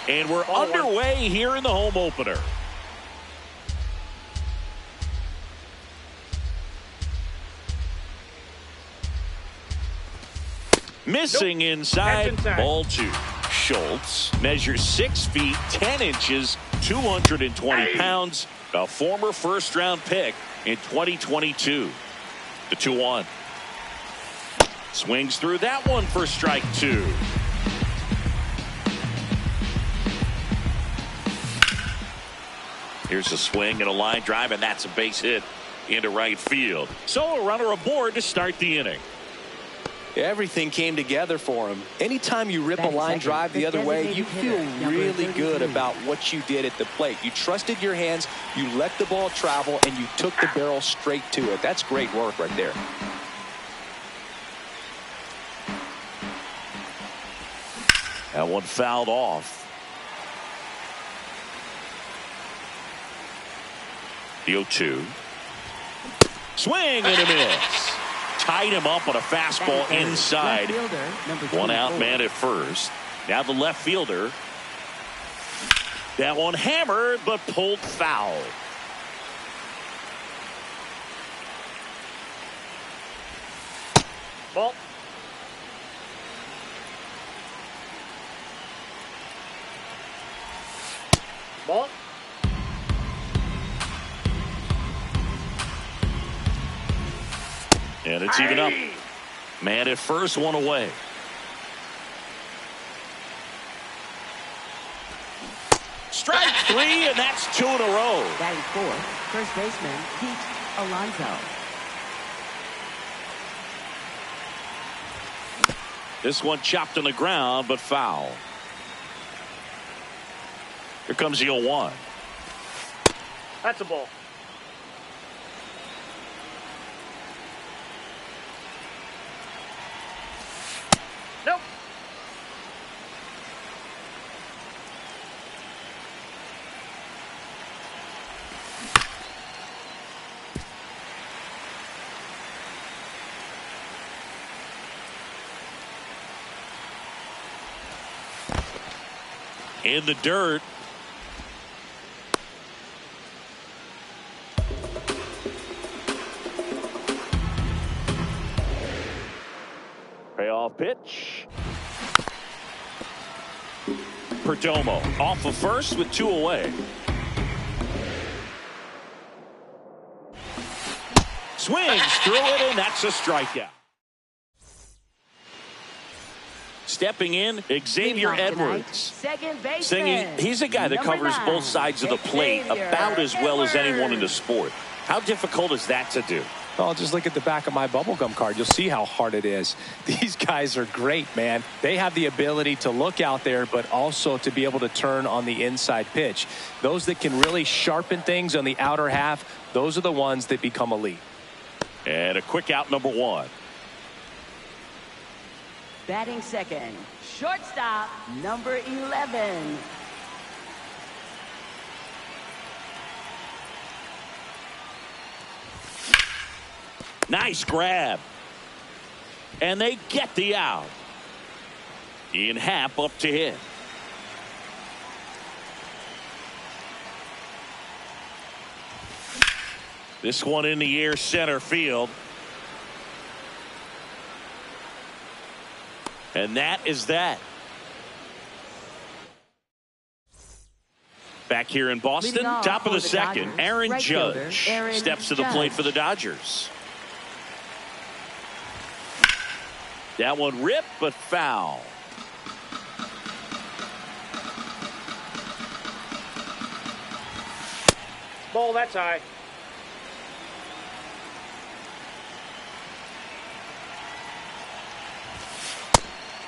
And we're underway here in the home opener. Missing inside. Ball 2. Schultz measures 6 feet 10 inches, 220 pounds, a former first-round pick in 2022. The 2-1. Swings through that one for strike 2. Here's a swing and a line drive, and that's a base hit into right field. So a runner aboard to start the inning. Everything came together for him. Anytime you rip a line drive the other way, you feel really good about what you did at the plate. You trusted your hands, you let the ball travel, and you took the barrel straight to it. That's great work right there. That one fouled off. The 0-2. Swing and a miss. Tied him up on a fastball inside. One out man at first. Now the left fielder. That one hammered but pulled foul. Ball. Ball. And it's even up. Man at first, one away. Strike 3, and that's 2 in a row. Batting fourth, first baseman Pete Alonso. This one chopped on the ground, but foul. Here comes the 0-1. That's a ball. Nope. In the dirt. Payoff pitch. Perdomo off of first with 2 away. Swings through it, and that's a strikeout. Stepping in, Xavier Edwards. Singing, he's a guy that covers both sides of the plate about as well as anyone in the sport. How difficult is that to do? Oh, just look at the back of my bubblegum card. You'll see how hard it is. These guys are great, man. They have the ability to look out there, but also to be able to turn on the inside pitch. Those that can really sharpen things on the outer half, those are the ones that become elite. And a quick out, number 1. Batting second, shortstop, number 11. Nice grab. And they get the out. Ian Happ up to hit. This one in the air, center field. And that is that. Back here in Boston, top of the second, Aaron Judge steps to the plate for the Dodgers. That one ripped, but foul. Ball, that's high.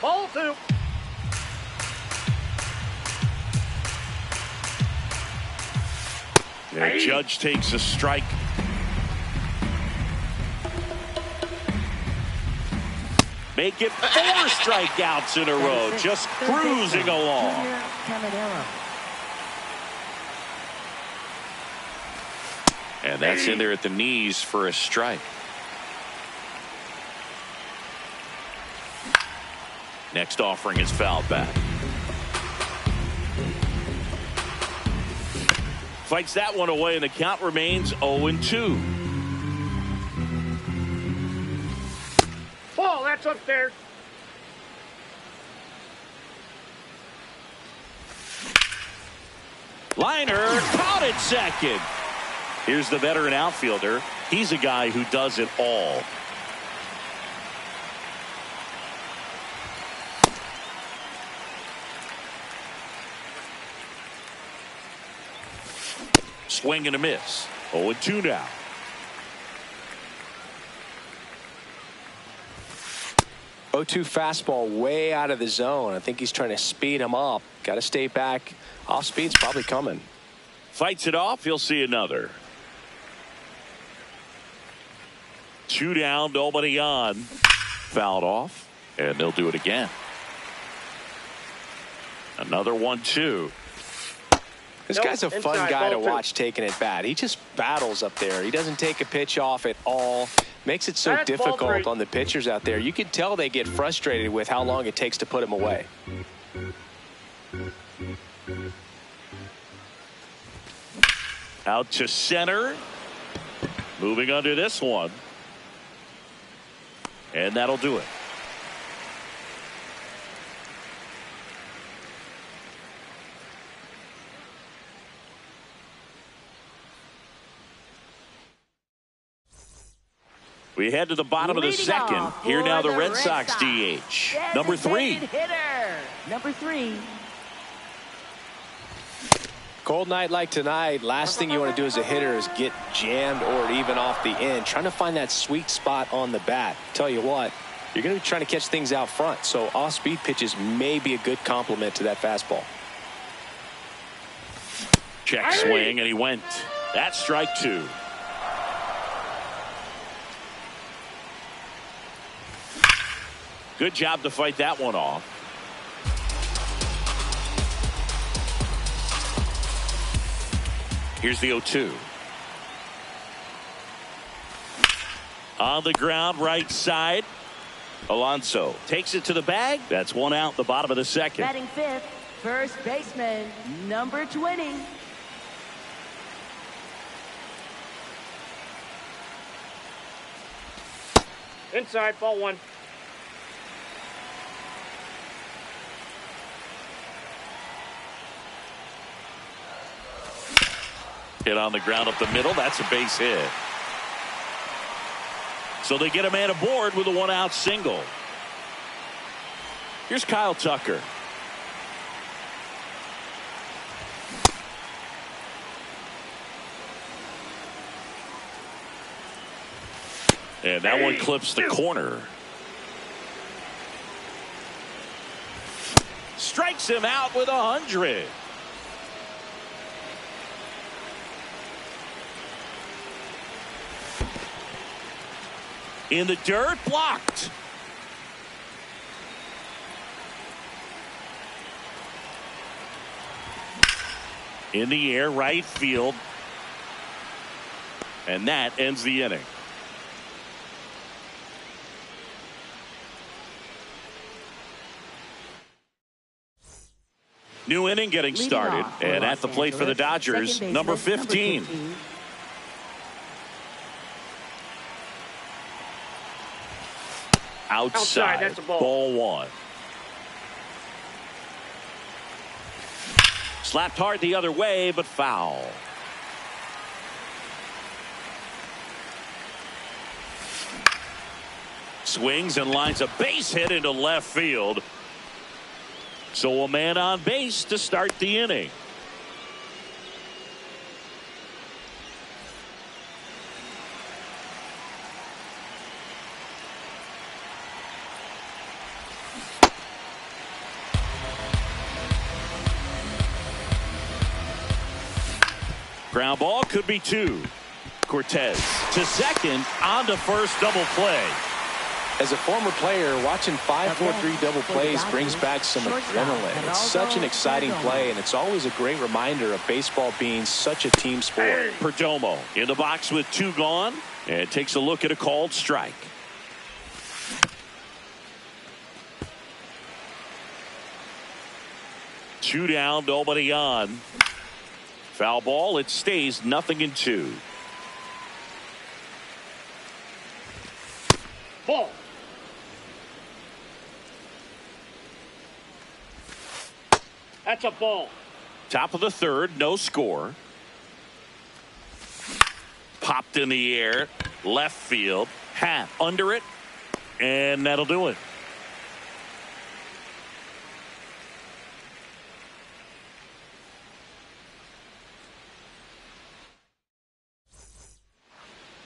Ball 2. Yeah, Judge takes a strike. Make it 4 strikeouts in a row, just cruising along. And that's in there at the knees for a strike. Next offering is fouled back. Fights that one away, and the count remains 0-2. Ball, that's upstairs. Liner caught at second. Here's the veteran outfielder. He's a guy who does it all. Swing and a miss. 0-2 now. Oh-2 fastball way out of the zone. I think he's trying to speed him up. Got to stay back. Off speed's probably coming. Fights it off. He'll see another. 2 down, nobody on. Fouled off, and they'll do it again. Another 1-2. This guy's a fun guy to watch taking it bat. He just battles up there. He doesn't take a pitch off at all. Makes it so difficult on the pitchers out there. You can tell they get frustrated with how long it takes to put him away. Out to center. Moving under this one. And that'll do it. We head to the bottom of the second. Here now the Red Sox DH. Number 3. Hitter. Number 3. Cold night like tonight, last thing you want to do as a hitter is get jammed or even off the end. Trying to find that sweet spot on the bat. Tell you what, you're going to be trying to catch things out front. So off-speed pitches may be a good complement to that fastball. Check swing, and he went. That's strike 2. Good job to fight that one off. Here's the 0-2. On the ground, right side. Alonso takes it to the bag. That's one out, the bottom of the second. Batting 5th, first baseman, number 20. Inside, ball 1. Hit on the ground up the middle. That's a base hit. So they get a man aboard with a 1-out single. Here's Kyle Tucker. And that one clips the corner. Strikes him out with 100. In the dirt, blocked. In the air, right field. And that ends the inning. New inning getting started. And at the plate for the Dodgers, number 15. Outside, that's a ball. Ball 1. Slapped hard the other way, but foul. Swings and lines a base hit into left field. So a man on base to start the inning. Ground ball, could be 2. Cortez to second, on to first, double play. As a former player, watching 5-4-3 double plays brings back some adrenaline. It's such an exciting play, and it's always a great reminder of baseball being such a team sport. Perdomo in the box with 2 gone, and takes a look at a called strike. Two down, nobody on. Foul ball. It stays 0-2. Ball. That's a ball. Top of the third, no score. Popped in the air, left field, under it, and that'll do it.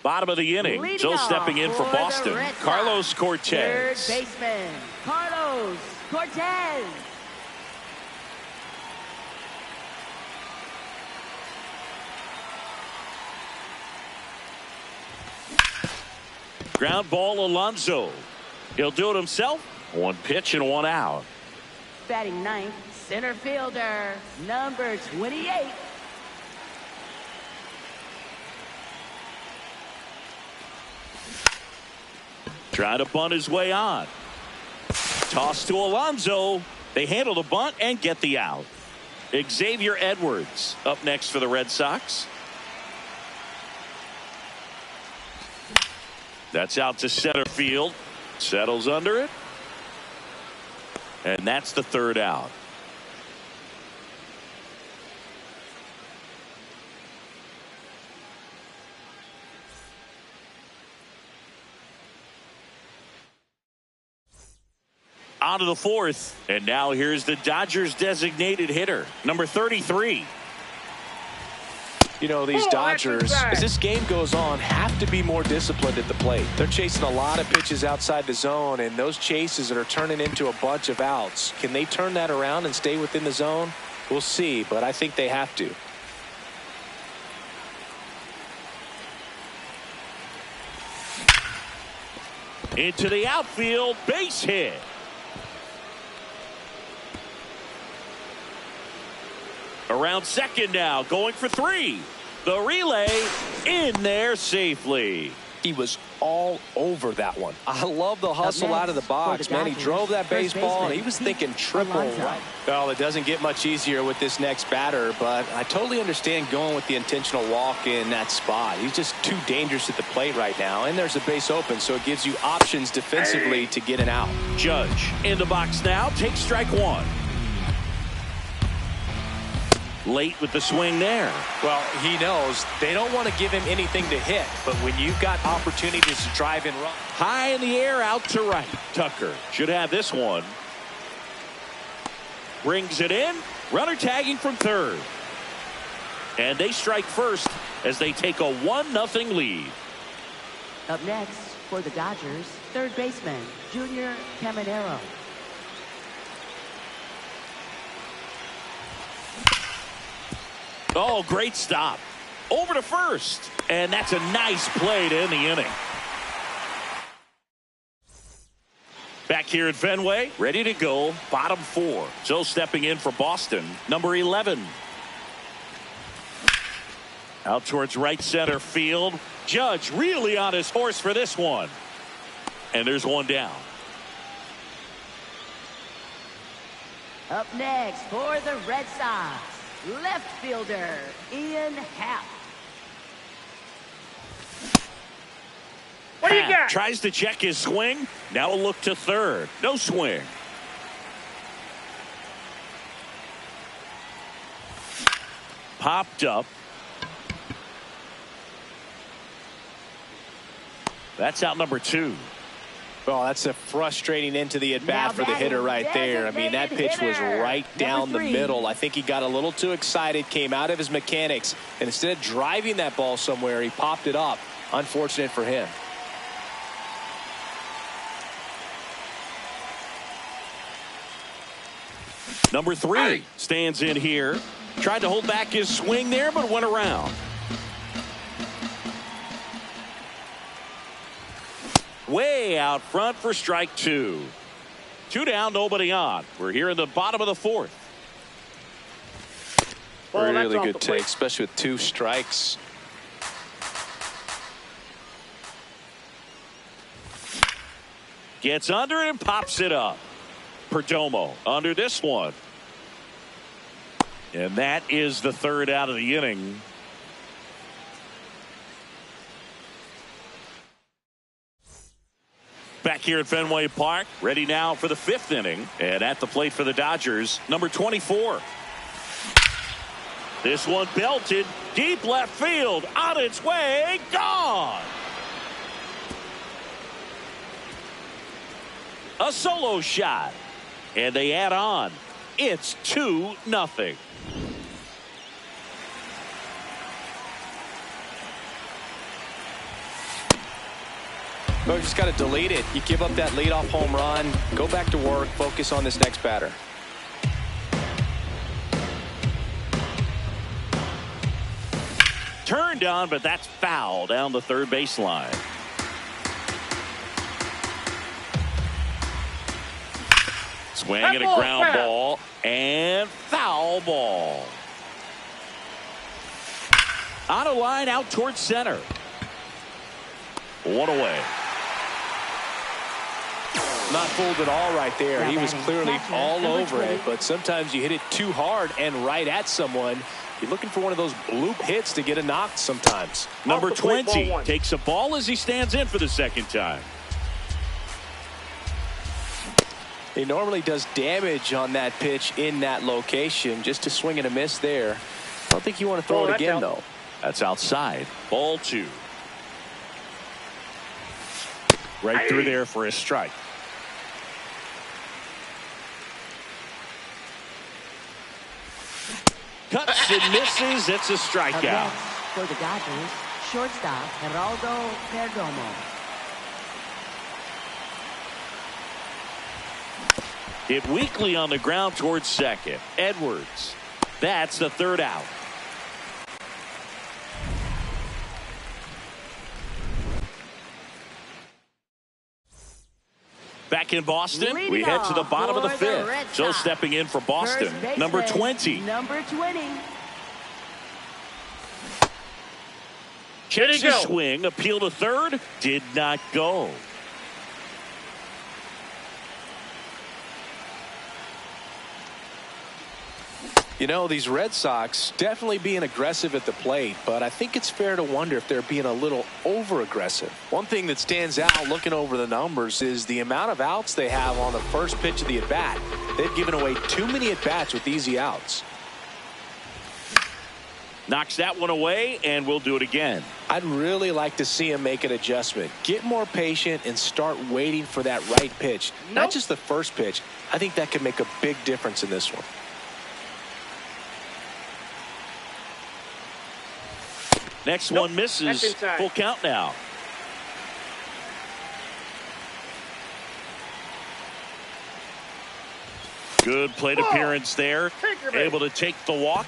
Bottom of the inning, Leading still off stepping in for for the Boston, Red Sox, Carlos third Cortez. baseman, Carlos Cortez. Ground ball, Alonso. He'll do it himself. One pitch and one out. Batting ninth, center fielder, number 28. Trying to bunt his way on. Toss to Alonso. They handle the bunt and get the out. Xavier Edwards up next for the Red Sox. That's out to center field. Settles under it. And that's the third out. On to the fourth. And now here's the Dodgers designated hitter, number 33. You know, these Dodgers, as this game goes on, have to be more disciplined at the plate. They're chasing a lot of pitches outside the zone, and those chases that are turning into a bunch of outs. Can they turn that around and stay within the zone? We'll see, but I think they have to. Into the outfield, base hit. Around second now, going for three. The relay in there safely. He was all over that one. I love the hustle out of the box, man. He drove that baseball, and he was thinking triple right. Well, it doesn't get much easier with this next batter, but I totally understand going with the intentional walk in that spot. He's just too dangerous at the plate right now, and there's a base open, so it gives you options defensively to get an out. Judge in the box now, takes strike one. Late with the swing there. Well, he knows they don't want to give him anything to hit, but when you've got opportunities to drive and run. High in the air, out to right. Tucker should have this one. Brings it in. Runner tagging from third. And they strike first as they take a 1-0 lead. Up next for the Dodgers, third baseman, Junior Caminero. Oh, great stop. Over to first. And that's a nice play to end the inning. Back here at Fenway, ready to go. Bottom four. So stepping in for Boston, number 11. Out towards right center field. Judge really on his horse for this one. And there's one down. Up next for the Red Sox, left fielder, Ian Happ. What do you got? Tries to check his swing. Now a look to third. No swing. Popped up. That's out number 2. Well, that's a frustrating end to the at-bat for the hitter right there. I mean, that pitch was right down the middle. I think he got a little too excited, came out of his mechanics, and instead of driving that ball somewhere, he popped it up. Unfortunate for him. Number 3 stands in here. Tried to hold back his swing there, but went around. Way out front for strike 2. 2 down, nobody on. We're here in the bottom of the 4th. Well, really good take, especially with 2 strikes. Gets under it and pops it up. Perdomo under this one. And that is the third out of the inning. Back here at Fenway Park, ready now for the fifth inning. And at the plate for the Dodgers, number 24. This one belted deep left field, on its way, gone. A solo shot, and they add on. It's 2-0. No, you just got to delete it. You give up that leadoff home run, go back to work, focus on this next batter. Turned on, but that's foul down the third baseline. Swing and a ground ball and foul ball. On a line out towards center. One away. Not fooled at all right there. He was clearly all over it, but sometimes you hit it too hard and right at someone. You're looking for one of those bloop hits to get a knock sometimes. Number 20 takes a ball as he stands in for the second time. He normally does damage on that pitch in that location. Just to swing and a miss there. I don't think you want to throw it again, though. That's outside. Ball 2. Right through there for a strike. Cuts and misses. It's a strikeout. For the Dodgers, shortstop Geraldo Perdomo. Hit weakly on the ground towards second. Edwards. That's the third out. Back in Boston, we head to the bottom of the fifth. So stepping in for Boston, number 20. Number 20. Checks his swing, appeal to third, did not go. You know, these Red Sox definitely being aggressive at the plate, but I think it's fair to wonder if they're being a little over-aggressive. One thing that stands out looking over the numbers is the amount of outs they have on the first pitch of the at-bat. They've given away too many at-bats with easy outs. Knocks that one away, and we'll do it again. I'd really like to see him make an adjustment. Get more patient and start waiting for that right pitch. Not just the first pitch. I think that could make a big difference in this one. Next one misses. Full count now. Good plate appearance there. Able to take the walk.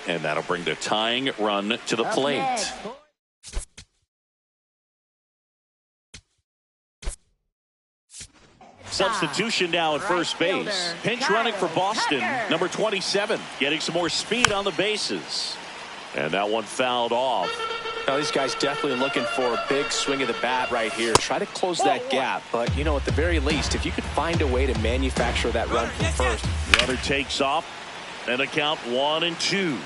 And that'll bring the tying run to the plate. Substitution now at first base. Pinch running for Boston. Number 27. Getting some more speed on the bases. And that one fouled off. Now these guys definitely looking for a big swing of the bat right here. Try to close that gap. But, you know, at the very least, if you could find a way to manufacture that run from first. Runner takes off. And a count 1-2.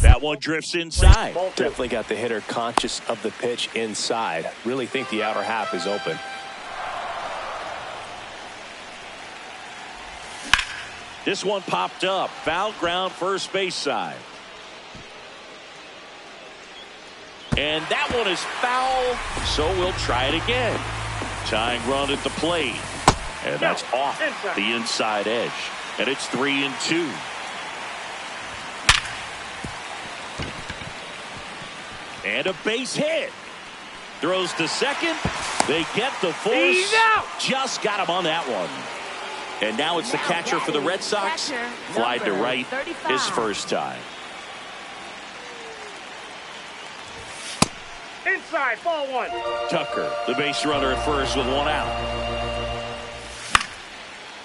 That one drifts inside. Definitely got the hitter conscious of the pitch inside. Really think the outer half is open. This one popped up. Foul ground first base side. And that one is foul, so we'll try it again. Tying run at the plate. And that's off the inside edge. And it's 3-2. And a base hit. Throws to second. They get the force. Just got him on that one. And now it's the catcher for the Red Sox. Flied to right his first time. Inside, ball 1. Tucker, the base runner at first with one out.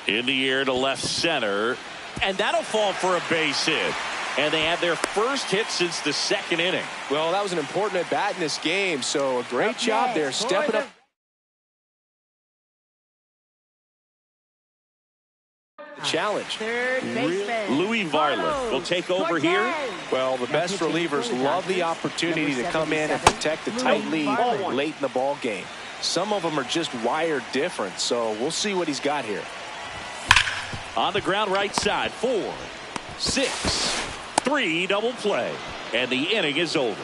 In the air to left center. And that'll fall for a base hit. And they had their first hit since the second inning. Well, that was an important at bat in this game. So a great job there stepping up. challenge. Third baseman. Louis Varland will take over here. Well, the best relievers love the opportunity to come in and protect a tight lead late in the ball game. Some of them are just wired different, so we'll see what he's got here. On the ground right side, 4, 6, 3, double play. And the inning is over.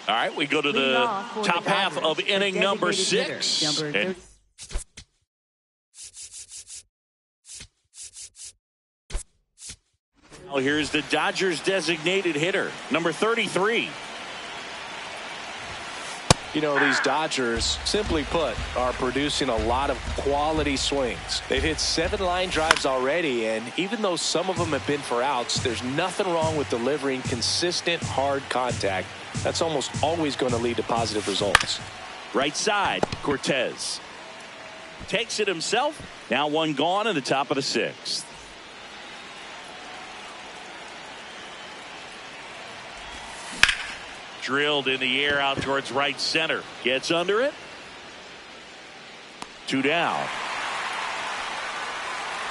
All right, we go to the top half of inning number 6. And now here's the Dodgers designated hitter, number 33. You know, these Dodgers, simply put, are producing a lot of quality swings. They've hit 7 line drives already, and even though some of them have been for outs, there's nothing wrong with delivering consistent, hard contact. That's almost always going to lead to positive results. Right side, Cortez takes it himself. Now 1 gone in the top of the 6th. Drilled in the air out towards right center. Gets under it. 2 down.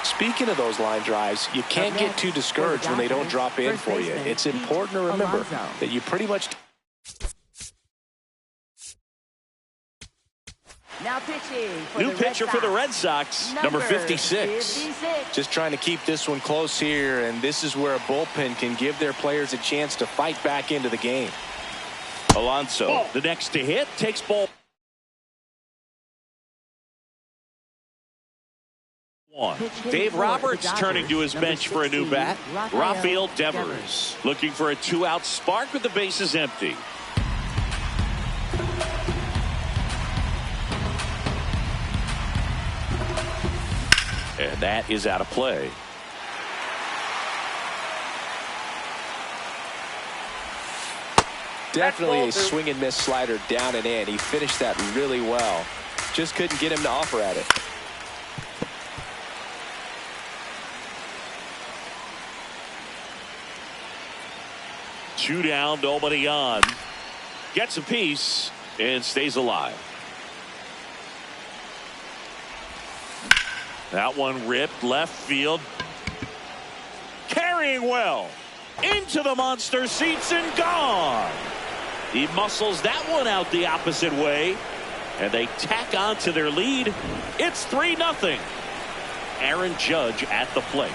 Speaking of those line drives, you can't get too discouraged when they don't drop in for you. It's important to remember that you pretty much... Now pitching for New the pitcher Red for the Sox. Red Sox, number 56. Just trying to keep this one close here, and this is where a bullpen can give their players a chance to fight back into the game. Alonso, the next to hit, takes ball 1. Dave Roberts turning to his bench for a new bat. Rafael Devers looking for a 2-out spark with the bases empty. And that is out of play. Definitely a swing and miss slider down and in. He finished that really well. Just couldn't get him to offer at it. Two down, nobody on. Gets a piece and stays alive. That one ripped left field. Carrying well. Into the monster seats and gone. He muscles that one out the opposite way. And they tack on to their lead. It's 3-0. Aaron Judge at the plate.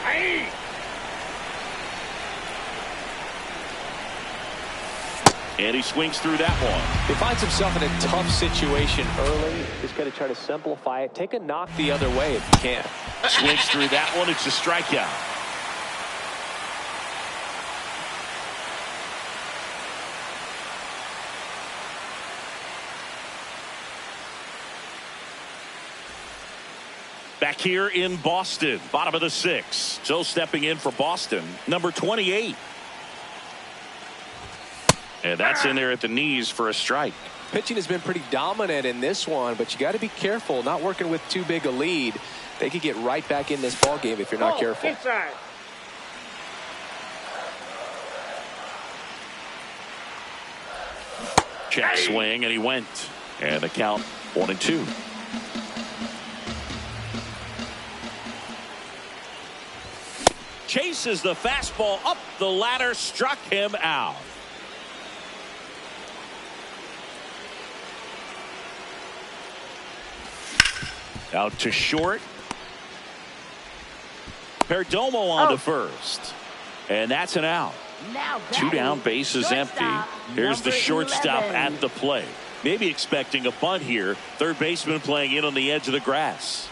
Aye. And he swings through that one. He finds himself in a tough situation early. Just got to try to simplify it. Take a knock the other way if you can. Swings through that one. It's a strikeout. Back here in Boston, bottom of the 6th. So stepping in for Boston, number 28. And that's in there at the knees for a strike. Pitching has been pretty dominant in this one, but you got to be careful. Not working with too big a lead. They could get right back in this ball game if you're not careful. Inside. Check swing, and he went. And the count 1-2. Chases the fastball up the ladder, struck him out. Out to short. Perdomo on to first. And that's an out. Now 2 down, bases empty. Here's the shortstop 11. at the plate. Maybe expecting a bunt here. Third baseman playing in on the edge of the grass.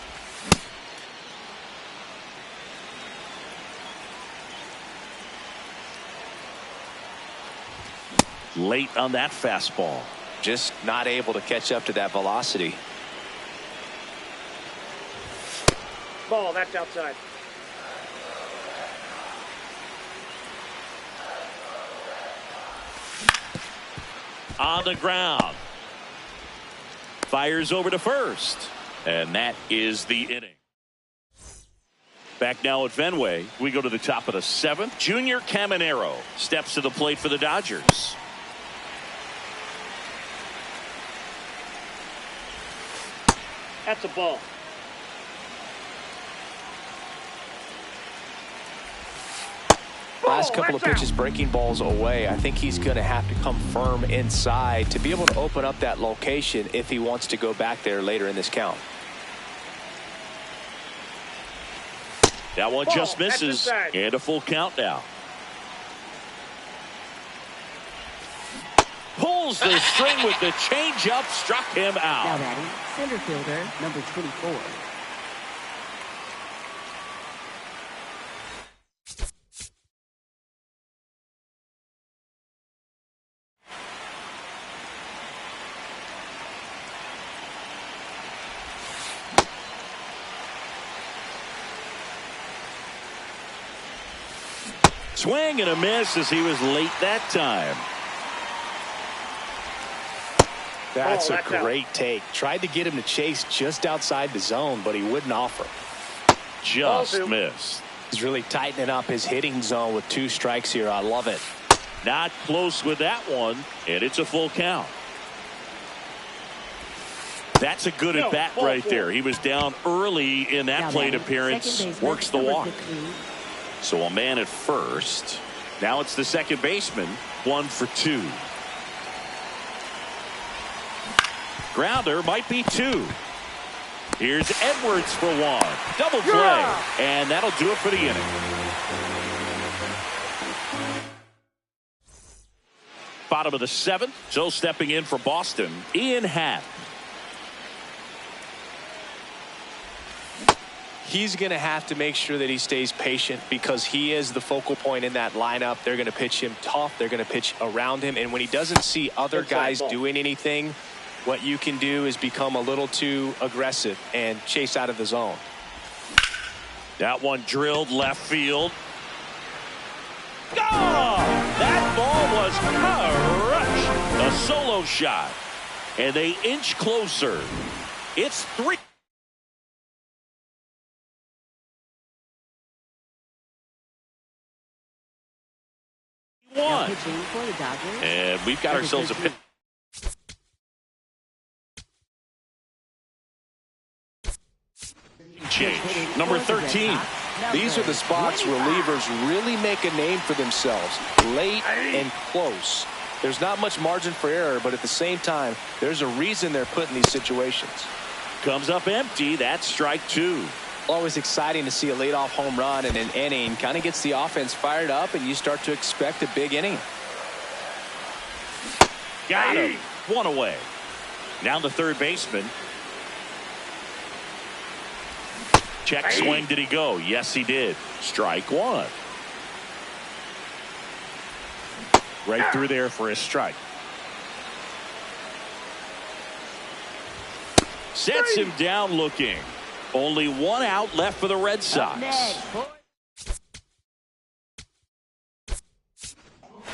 Late on that fastball. Just not able to catch up to that velocity. Ball, that's outside. on the ground. Fires over to first. And that is the inning. Back now at Fenway, we go to the top of the 7th. Junior Caminero steps to the plate for the Dodgers. That's a ball. Last couple of pitches breaking balls away. I think he's going to have to come firm inside to be able to open up that location if he wants to go back there later in this count. That one just misses, and a full count now. Pulls the string with the changeup, struck him out. Now batting, center fielder, number 24. Swing and a miss as he was late that time. That's a great take. Tried to get him to chase just outside the zone, but he wouldn't offer. Just missed. He's really tightening up his hitting zone with 2 strikes here. I love it. Not close with that one, and it's a full count. That's a good at bat right there. He was down early in that plate appearance. Works the walk. So a man at first. Now it's the second baseman. 1 for 2. Grounder might be 2. Here's Edwards for 1. Double play. And that'll do it for the inning. Bottom of the 7th. So stepping in for Boston, Ian Happ. He's going to have to make sure that he stays patient because he is the focal point in that lineup. They're going to pitch him tough. They're going to pitch around him. And when he doesn't see other guys doing anything, what you can do is become a little too aggressive and chase out of the zone. That one drilled left field. Oh, that ball was crushed. A solo shot. And they inch closer. It's 3. Now pitching for the Dodgers. And we've got ourselves a pitch. Change. Number 13. These are the spots relievers really make a name for themselves. Late and close. There's not much margin for error, but at the same time, there's a reason they're put in these situations. Comes up empty. That's strike 2. Always exciting to see a leadoff home run in an inning. Kind of gets the offense fired up, and you start to expect a big inning. Got him. 1 away. Now the third baseman. Check swing. Did he go? Yes, he did. Strike 1. Right through there for a strike. Sets him down looking. Only 1 out left for the Red Sox.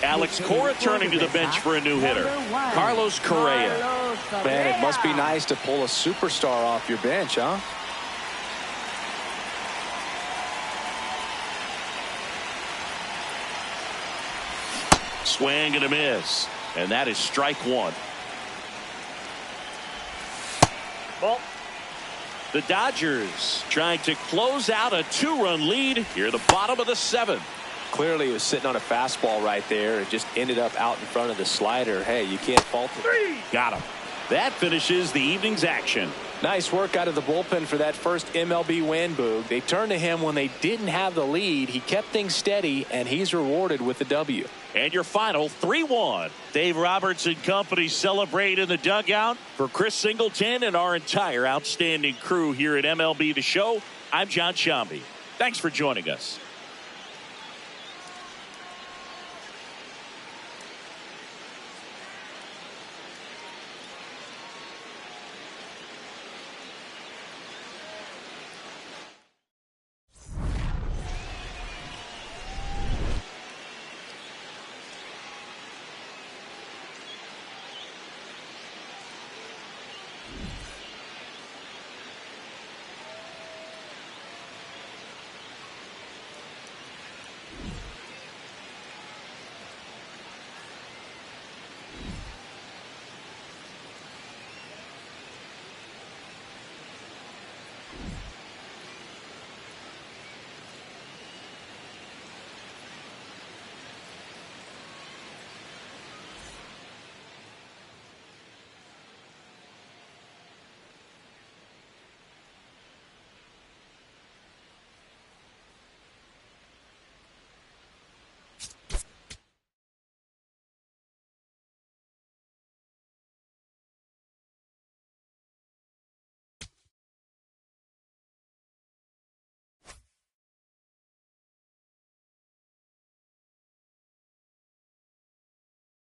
Alex Cora turning to the bench for a new hitter. Carlos Correa. Man, it must be nice to pull a superstar off your bench, huh? Swing and a miss. And that is strike 1. Ball. The Dodgers trying to close out a 2-run lead here at the bottom of the 7th. Clearly he was sitting on a fastball right there. It just ended up out in front of the slider. Hey, you can't fault it. Got him. That finishes the evening's action. Nice work out of the bullpen for that first MLB win, Boog. They turned to him when they didn't have the lead. He kept things steady, and he's rewarded with the W. And your final 3-1. Dave Roberts and company celebrate in the dugout. For Chris Singleton and our entire outstanding crew here at MLB The Show, I'm John Shambi. Thanks for joining us.